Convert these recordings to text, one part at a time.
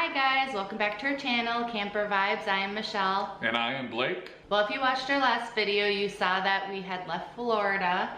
Hi guys, welcome back to our channel, Camper Vibes. I am Michelle. And I am Blake. Well, if you watched our last video, you saw that we had left Florida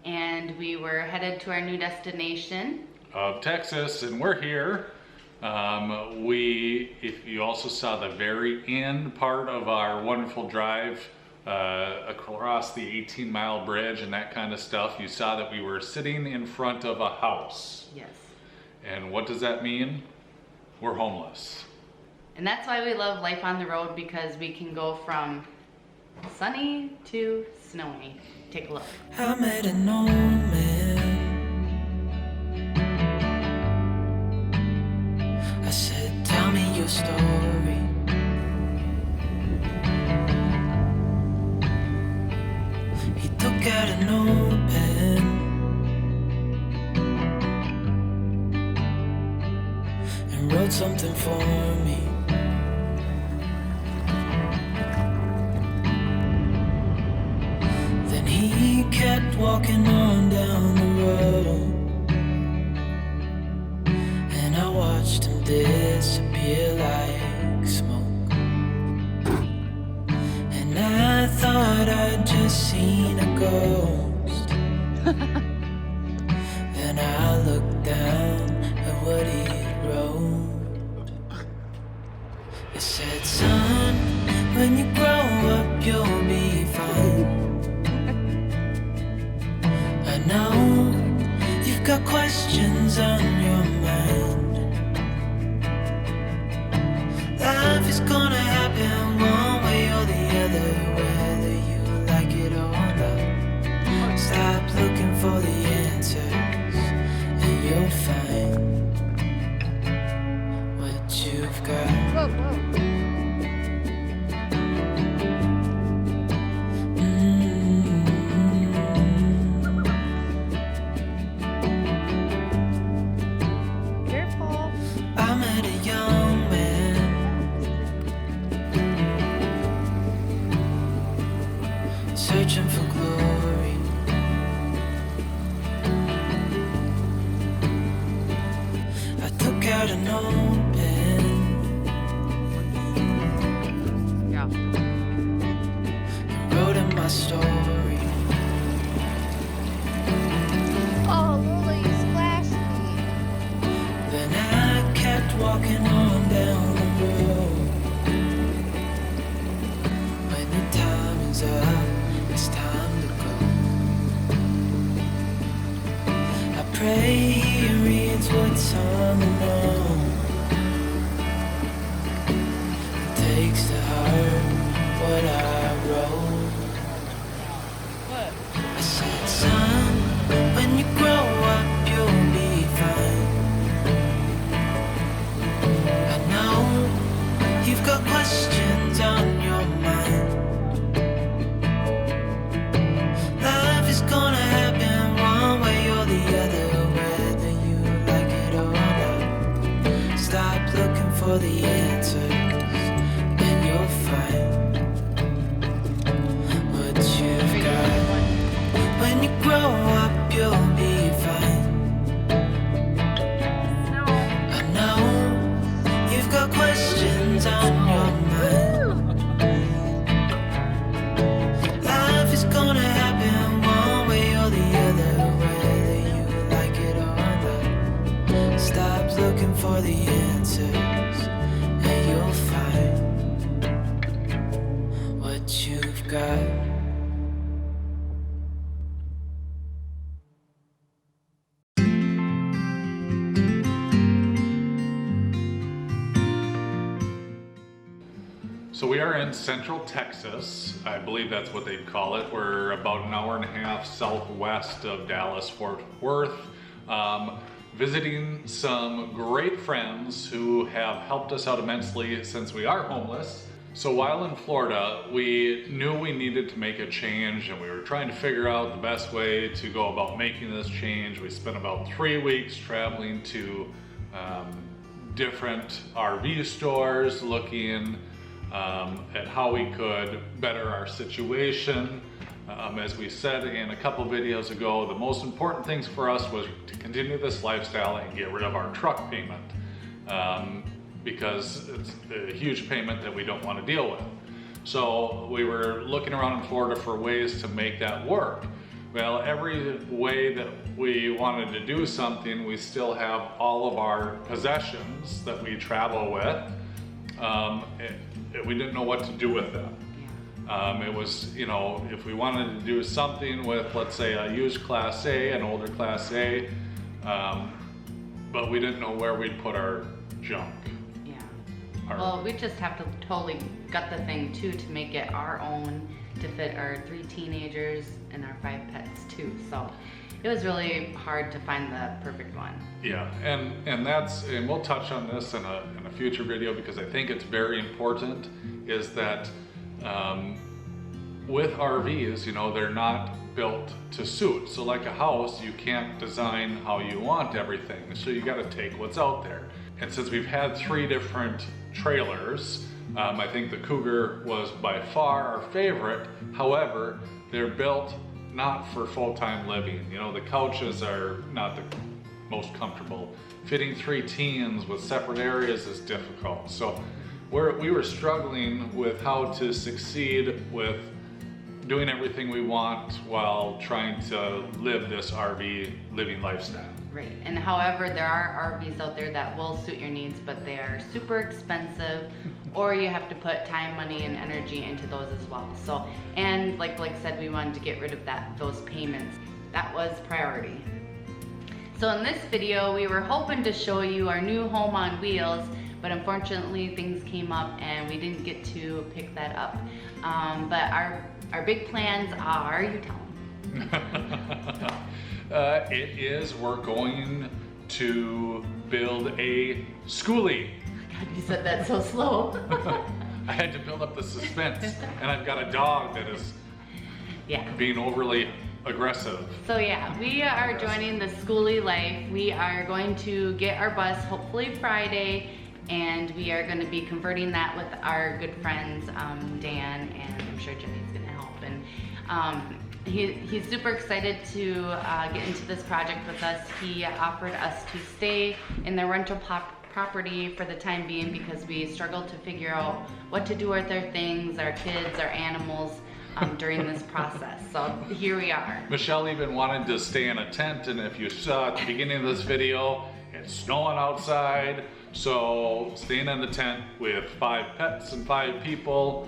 and we were headed to our new destination of Texas, and we're here. If you also saw the very end part of our wonderful drive across the 18-mile bridge and that kind of stuff, you saw that we were sitting in front of a house. Yes. And what does that mean? We're homeless. And that's why we love life on the road, because we can go from sunny to snowy. Take a look. I met an old man. I said, tell me your story. He took out a notepad and wrote something for me. Then he kept walking on down the road, and I watched him disappear like smoke. And I thought I'd just seen a ghost. Then I looked down at what he wrote. It said, son, when you grow up you'll be fine. I know you've got questions on your mind. Life is gonna happen one way or the other, whether you like it or not. Stop looking for the answers and you'll find what you've got. Careful. I met a young man, searching for glory. I took out a notepad Yeah. and wrote in my story. Oh, Lily, you splashed me. Then I kept walking on down the road. When the time is up, it's time to go. I pray he reads what's on the note, takes to heart what I wrote. I said, son, when you grow up you'll be fine. I know you've got questions on your mind. Life is gonna happen one way or the other, whether you like it or not. Stop looking for the answers and you'll find what you've got. When you grow up you'll be fine. I know you've got questions on your mind. Life is gonna happen one way or the other, whether you like it or not. Stop looking for the answers and you'll find what you've got. So we are in Central Texas. I believe that's what they'd call it. We're about an hour and a half southwest of Dallas-Fort Worth, visiting some great friends who have helped us out immensely since we are homeless. So while in Florida, we knew we needed to make a change, and we were trying to figure out the best way to go about making this change. We spent about 3 weeks traveling to different RV stores, looking at how we could better our situation. As we said in a couple videos ago, the most important things for us was to continue this lifestyle and get rid of our truck payment. because it's a huge payment that we don't want to deal with. So we were looking around in Florida for ways to make that work. Well, every way that we wanted to do something, we still have all of our possessions that we travel with. We didn't know what to do with them. It was, you know, if we wanted to do something with, let's say, a used Class A, an older Class A, but we didn't know where we'd put our junk. Yeah. Well, we just have to totally gut the thing too to make it our own, to fit our 3 teenagers and our 5 pets too. So it was really hard to find the perfect one. Yeah, and we'll touch on this in a future video because I think it's very important, is that with RVs, you know, they're not built to suit. So like a house, you can't design how you want everything. So you got to take what's out there. And since we've had 3 different trailers, I think the Cougar was by far our favorite. However, they're built not for full-time living. You know, the couches are not the most comfortable. Fitting 3 teens with separate areas is difficult. So we were struggling with how to succeed with doing everything we want while trying to live this RV living lifestyle. Right, and however, there are RVs out there that will suit your needs, but they are super expensive, or you have to put time, money, and energy into those as well. So, and like Blake said, we wanted to get rid of those payments. That was priority. So in this video, we were hoping to show you our new home on wheels, but unfortunately things came up and we didn't get to pick that up. But our big plans are, you tell them. We're going to build a Skoolie. God, you said that so slow. I had to build up the suspense, and I've got a dog that is being overly aggressive. So yeah, we are joining the Skoolie life. We are going to get our bus hopefully Friday, and we are going to be converting that with our good friends Dan, and I'm sure Jenny's going to help. And he's super excited to get into this project with us. He offered us to stay in the rental property for the time being because we struggled to figure out what to do with our things, our kids, our animals during this process. So here we are. Michelle even wanted to stay in a tent, and if you saw at the beginning of this video, it's snowing outside. So staying in the tent with 5 pets and 5 people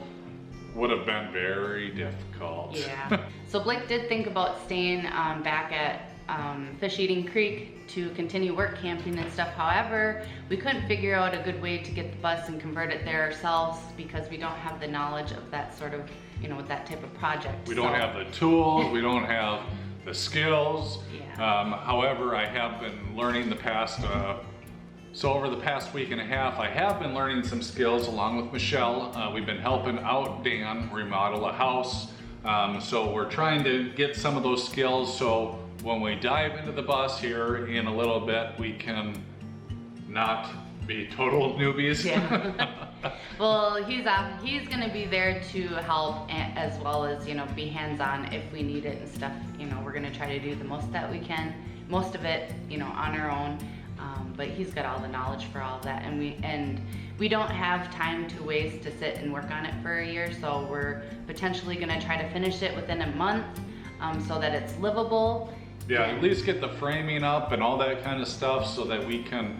would have been very difficult. Yeah. So Blake did think about staying back at Fish Eating Creek to continue work camping and stuff. However, we couldn't figure out a good way to get the bus and convert it there ourselves because we don't have the knowledge of that sort of, you know, with that type of project. We don't have the tools, we don't have the skills. Yeah. However, I have been learning the past So over the past week and a half, I have been learning some skills along with Michelle. We've been helping out Dan remodel a house. So we're trying to get some of those skills so when we dive into the bus here in a little bit, we can not be total newbies. Yeah. Well, he's gonna be there to help as well as, you know, be hands-on if we need it and stuff. You know, we're gonna try to do the most that we can, most of it, you know, on our own. But he's got all the knowledge for all of that, and we don't have time to waste to sit and work on it for a year, so we're potentially gonna try to finish it within a month so that it's livable. Yeah, at least get the framing up and all that kind of stuff so that we can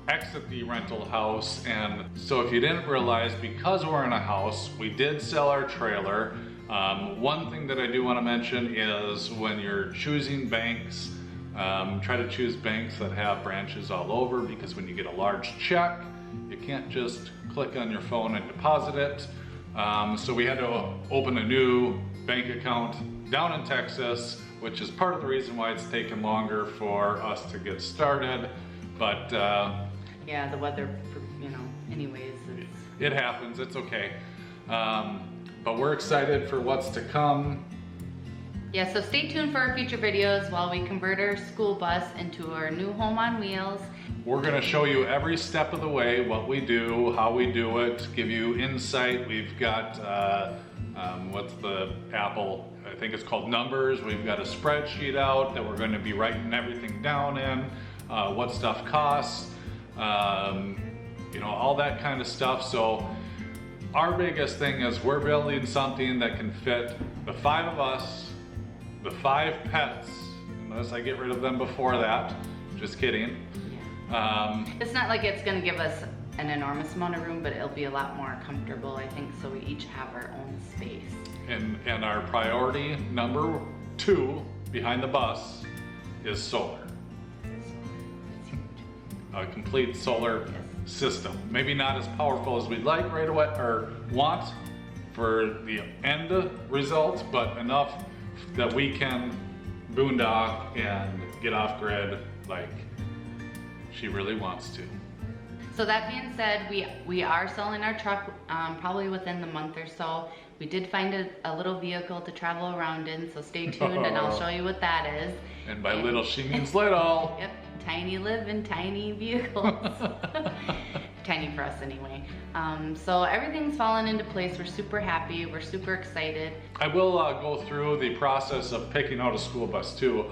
exit the rental house. And so if you didn't realize, because we're in a house, we did sell our trailer. One thing that I do want to mention is when you're choosing banks, try to choose banks that have branches all over, because when you get a large check, you can't just click on your phone and deposit it. So we had to open a new bank account down in Texas, which is part of the reason why it's taken longer for us to get started. But yeah, the weather, you know, anyways. It happens, it's okay. But we're excited for what's to come. Yeah, so stay tuned for our future videos while we convert our school bus into our new home on wheels. We're gonna show you every step of the way, what we do, how we do it, give you insight. We've got, what's the Apple, I think it's called Numbers. We've got a spreadsheet out that we're gonna be writing everything down in, what stuff costs. you know, all that kind of stuff. So our biggest thing is we're building something that can fit the 5 of us, the 5 pets, unless I get rid of them before that. Just kidding. It's not like it's gonna give us an enormous amount of room, but it'll be a lot more comfortable, I think, so we each have our own space. And our priority number 2 behind the bus is solar. A complete solar system. Maybe not as powerful as we'd like right away or want for the end result, but enough that we can boondock and get off grid like she really wants to. So that being said, we are selling our truck probably within the month or so. We did find a little vehicle to travel around in, so stay tuned and I'll show you what that is. And by little, she means little. Yep, tiny live in tiny vehicles. Tiny for us anyway. So everything's fallen into place. We're super happy. We're super excited. I will go through the process of picking out a school bus too,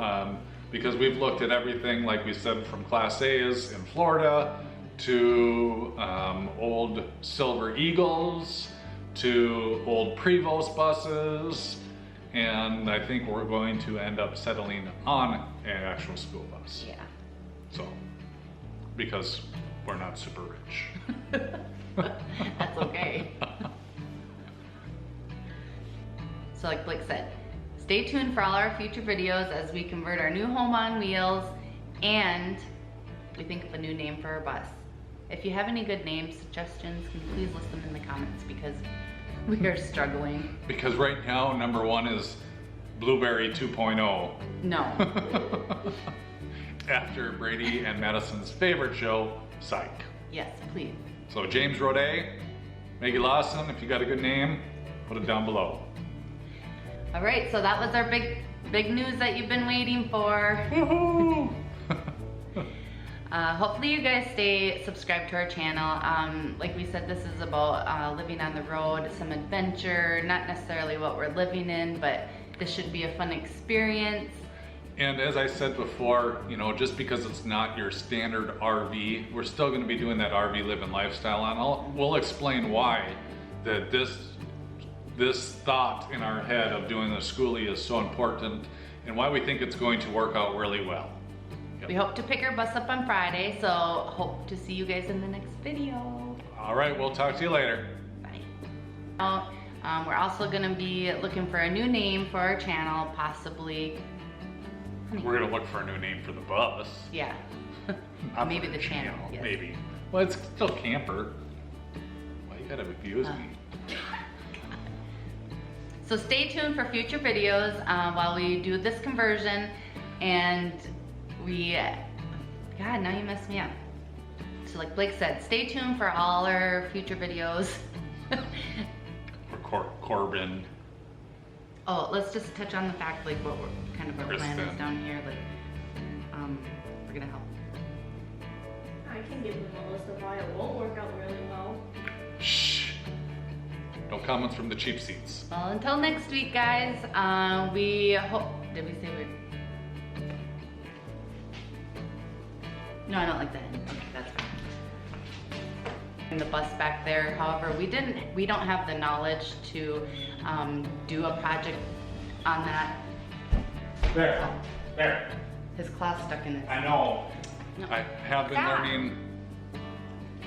because we've looked at everything, like we said, from Class A's in Florida to old Silver Eagles to old Prevost buses, and I think we're going to end up settling on an actual school bus. Yeah. So, because we're not super rich. That's okay. So like Blake said, stay tuned for all our future videos as we convert our new home on wheels and we think of a new name for our bus. If you have any good name suggestions, can you please list them in the comments because we are struggling. Because right now, number 1 is Blueberry 2.0. No. After Brady and Madison's favorite show, Psych. Yes, please. So James Roday, Maggie Lawson, if you got a good name, put it down below. All right, so that was our big news that you've been waiting for. Woohoo! Hopefully you guys stay subscribed to our channel. Like we said, this is about living on the road, some adventure, not necessarily what we're living in, but this should be a fun experience. And as I said before, you know, just because it's not your standard RV, we're still going to be doing that RV living lifestyle, and we'll explain why that this thought in our head of doing the Skoolie is so important and why we think it's going to work out really well. Yep. We hope to pick our bus up on Friday, so hope to see you guys in the next video. All right, we'll talk to you later. Bye. We're also going to be looking for a new name for our channel, possibly. We're going to look for a new name for the bus. Yeah. Not Maybe for the channel. Yes. Maybe. Well, it's still camper. Why you gotta abuse me? So stay tuned for future videos while we do this conversion, and God, now you messed me up. So like Blake said, stay tuned for all our future videos. Or Corbin. Oh, let's just touch on the fact, like what we're kind of our plan is down here. Like, we're gonna help. I can give them a list of why it won't work out really well. Shh. No comments from the cheap seats. Well, until next week, guys. We hope. Did we say we're? No, I don't like that. Okay, that's fine. In the bus back there. However, we don't have the knowledge to do a project on that. There. His claw's stuck in it. I know. No. I have been Stop. learning.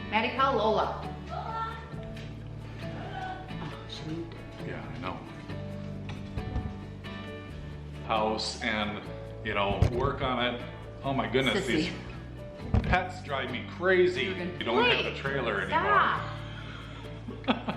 Maddie, call Lola. Oh, she moved it. Yeah, I know. House and, you know, work on it. Oh my goodness, Sissy. these pets drive me crazy. You don't have a trailer anymore. Stop.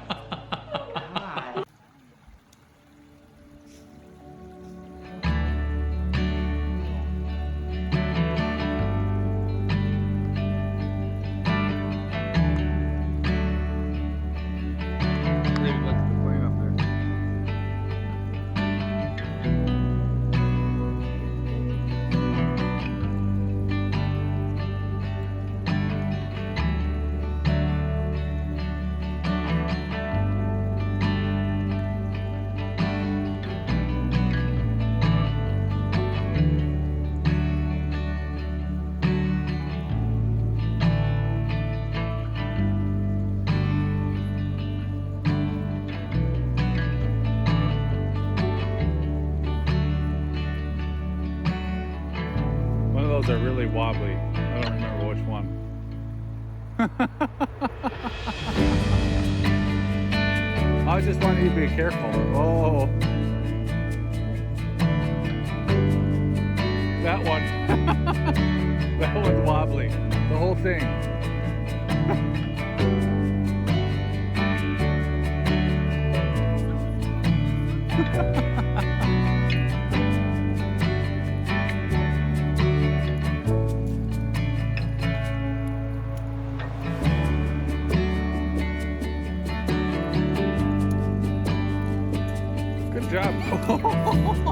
those are really wobbly. I don't remember which one. I just wanted you to be careful. Oh. That one. That one's wobbly. The whole thing. Good job.